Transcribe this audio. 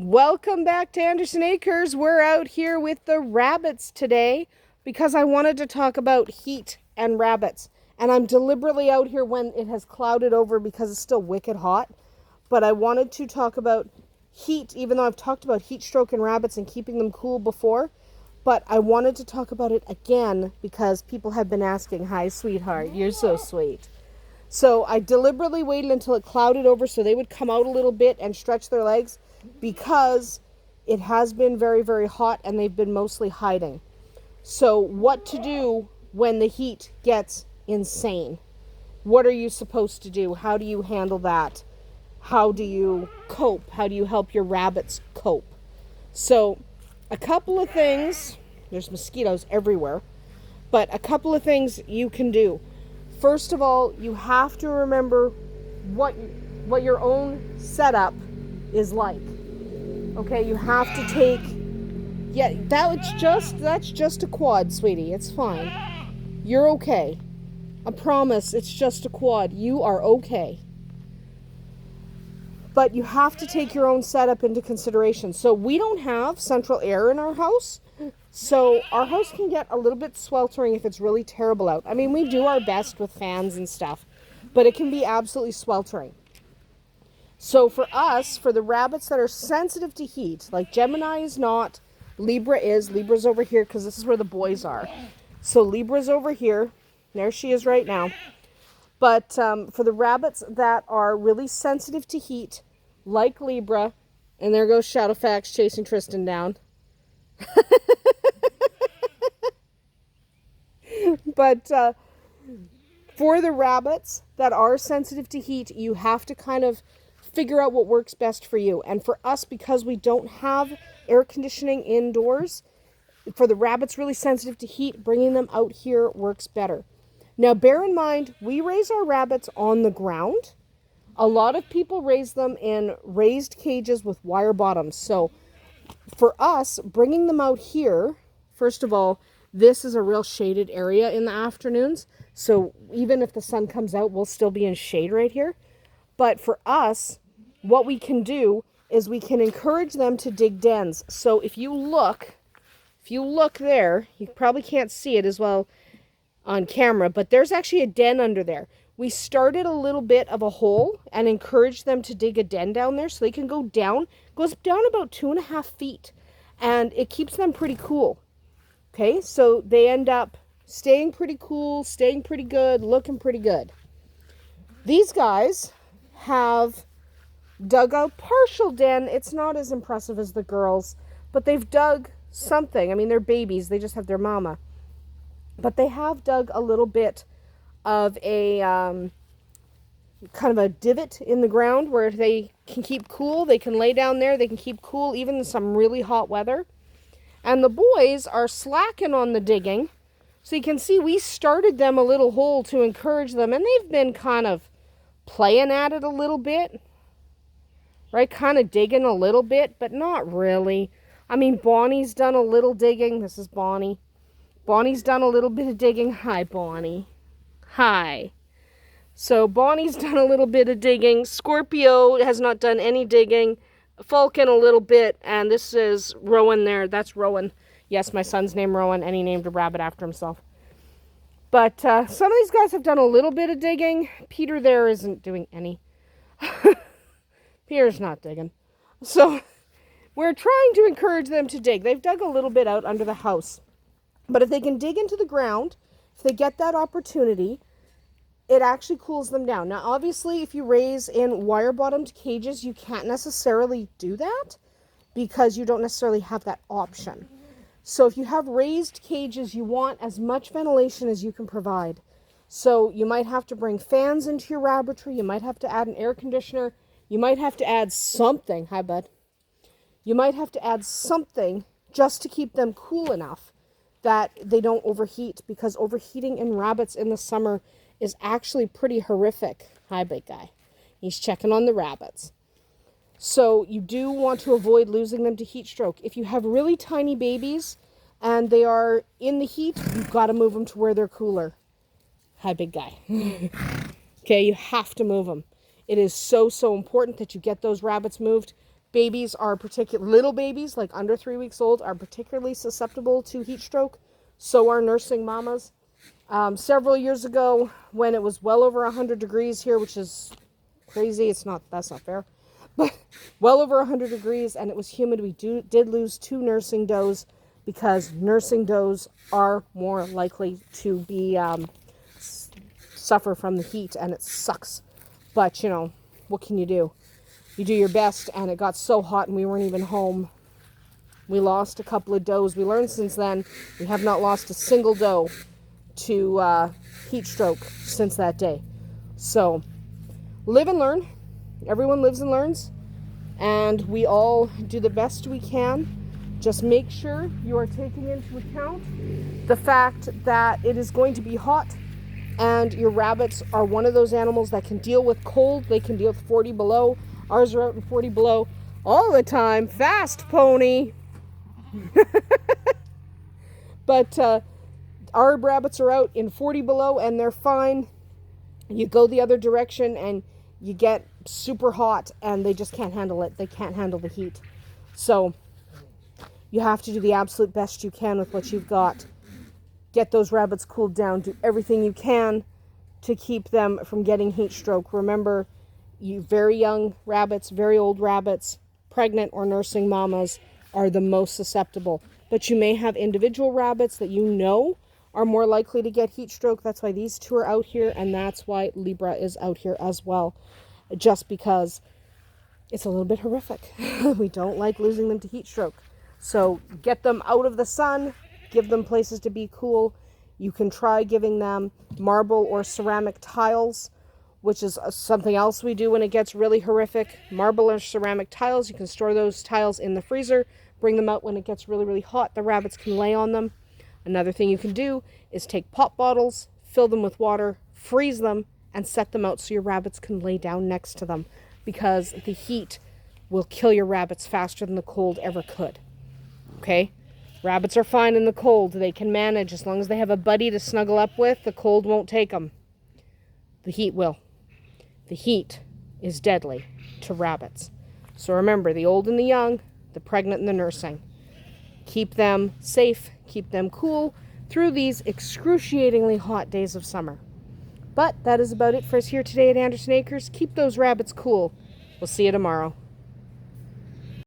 Welcome back to Andersen Acres. We're out here with the rabbits today because I wanted to talk about heat and rabbits. And I'm deliberately out here when it has clouded over because it's still wicked hot. But I wanted to talk about heat, even though I've talked about heat stroke in rabbits and keeping them cool before. But I wanted to talk about it again because people have been asking, "Hi, sweetheart, you're so sweet." So I deliberately waited until it clouded over so they would come out a little bit and stretch their legs because it has been very, very hot and they've been mostly hiding. So what to do when the heat gets insane? What are you supposed to do? How do you handle that? How do you cope? How do you help your rabbits cope? So a couple of things, there's mosquitoes everywhere, but a couple of things you can do. First of all, you have to remember what your own setup is like. Okay, you have to take, that's just a quad, sweetie. It's fine. You're okay. I promise, it's just a quad. You are okay. But you have to take your own setup into consideration. So we don't have central air in our house. So our house can get a little bit sweltering if it's really terrible out. I mean, we do our best with fans and stuff, but it can be absolutely sweltering. So for us, for the rabbits that are sensitive to heat, like Gemini is not, Libra is. Libra's over here because this is where the boys are. So Libra's over here. There she is right now. But for the rabbits that are really sensitive to heat, like Libra, and there goes Shadowfax chasing Tristan down. But for the rabbits that are sensitive to heat, you have to kind of figure out what works best for you. And for us, because we don't have air conditioning indoors, for the rabbits really sensitive to heat, bringing them out here works better. Now, bear in mind, we raise our rabbits on the ground. A lot of people raise them in raised cages with wire bottoms. So for us, bringing them out here, first of all, this is a real shaded area in the afternoons. So even if the sun comes out, we'll still be in shade right here. But for us, what we can do is we can encourage them to dig dens. So if you look there, you probably can't see it as well on camera, but there's actually a den under there. We started a little bit of a hole and encouraged them to dig a den down there so they can go down. It goes down about 2.5 feet, and it keeps them pretty cool. Okay, so they end up staying pretty cool, staying pretty good, looking pretty good. These guys have dug a partial den. It's not as impressive as the girls, but they've dug something. I mean, they're babies. They just have their mama. But they have dug a little bit of a kind of a divot in the ground where they can keep cool. They can lay down there. They can keep cool even in some really hot weather. And the boys are slacking on the digging. So you can see we started them a little hole to encourage them. And they've been kind of playing at it a little bit. Right? Kind of digging a little bit, but not really. I mean, Bonnie's done a little digging. This is Bonnie. Bonnie's done a little bit of digging. Hi, Bonnie. Hi. So Bonnie's done a little bit of digging. Scorpio has not done any digging. Falcon a little bit. And this is Rowan there. That's Rowan. Yes, my son's named Rowan, and he named a rabbit after himself. But some of these guys have done a little bit of digging. Peter there isn't doing any. Peter's not digging. So we're trying to encourage them to dig. They've dug a little bit out under the house. But if they can dig into the ground, if they get that opportunity, it actually cools them down. Now, obviously, if you raise in wire-bottomed cages, you can't necessarily do that because you don't necessarily have that option. So if you have raised cages, you want as much ventilation as you can provide. So you might have to bring fans into your rabbitry. You might have to add an air conditioner. You might have to add something. Hi, bud. You might have to add something just to keep them cool enough that they don't overheat, because overheating in rabbits in the summer is actually pretty horrific. Hi, big guy. He's checking on the rabbits. So you do want to avoid losing them to heat stroke. If you have really tiny babies and they are in the heat, you've got to move them to where they're cooler. Hi, big guy. Okay, you have to move them. It is so, so important that you get those rabbits moved Babies are little babies, like under 3 weeks old, are particularly susceptible to heat stroke. So are nursing mamas. Several years ago, when it was well over 100 degrees here, which is crazy, that's not fair, but well over 100 degrees, and it was humid, we did lose 2 nursing does, because nursing does are more likely to be suffer from the heat, and it sucks. But what can you do? You do your best, and it got so hot and we weren't even home. We lost a couple of does. We learned since then we have not lost a single doe to heat stroke since that day. So live and learn. Everyone lives and learns, and we all do the best we can. Just make sure you are taking into account the fact that it is going to be hot, and your rabbits are one of those animals that can deal with cold. They can deal with 40 below. Ours are out in 40 below all the time. Fast pony. But our rabbits are out in 40 below and they're fine. You go the other direction and you get super hot and they just can't handle it. They can't handle the heat. So you have to do the absolute best you can with what you've got. Get those rabbits cooled down. Do everything you can to keep them from getting heat stroke. Remember, you very young rabbits, very old rabbits, pregnant or nursing mamas are the most susceptible. But you may have individual rabbits that are more likely to get heat stroke. That's why these 2 are out here, and that's why Libra is out here as well. Just because it's a little bit horrific. We don't like losing them to heat stroke. So get them out of the sun, give them places to be cool. You can try giving them marble or ceramic tiles, which is something else we do when it gets really horrific. Marble or ceramic tiles, you can store those tiles in the freezer, bring them out when it gets really, really hot. The rabbits can lay on them. Another thing you can do is take pop bottles, fill them with water, freeze them, and set them out so your rabbits can lay down next to them, because the heat will kill your rabbits faster than the cold ever could. Okay? Rabbits are fine in the cold. They can manage. As long as they have a buddy to snuggle up with, the cold won't take them. The heat will. The heat is deadly to rabbits. So remember, the old and the young, the pregnant and the nursing. Keep them safe, keep them cool through these excruciatingly hot days of summer. But that is about it for us here today at Andersen Acres. Keep those rabbits cool. We'll see you tomorrow.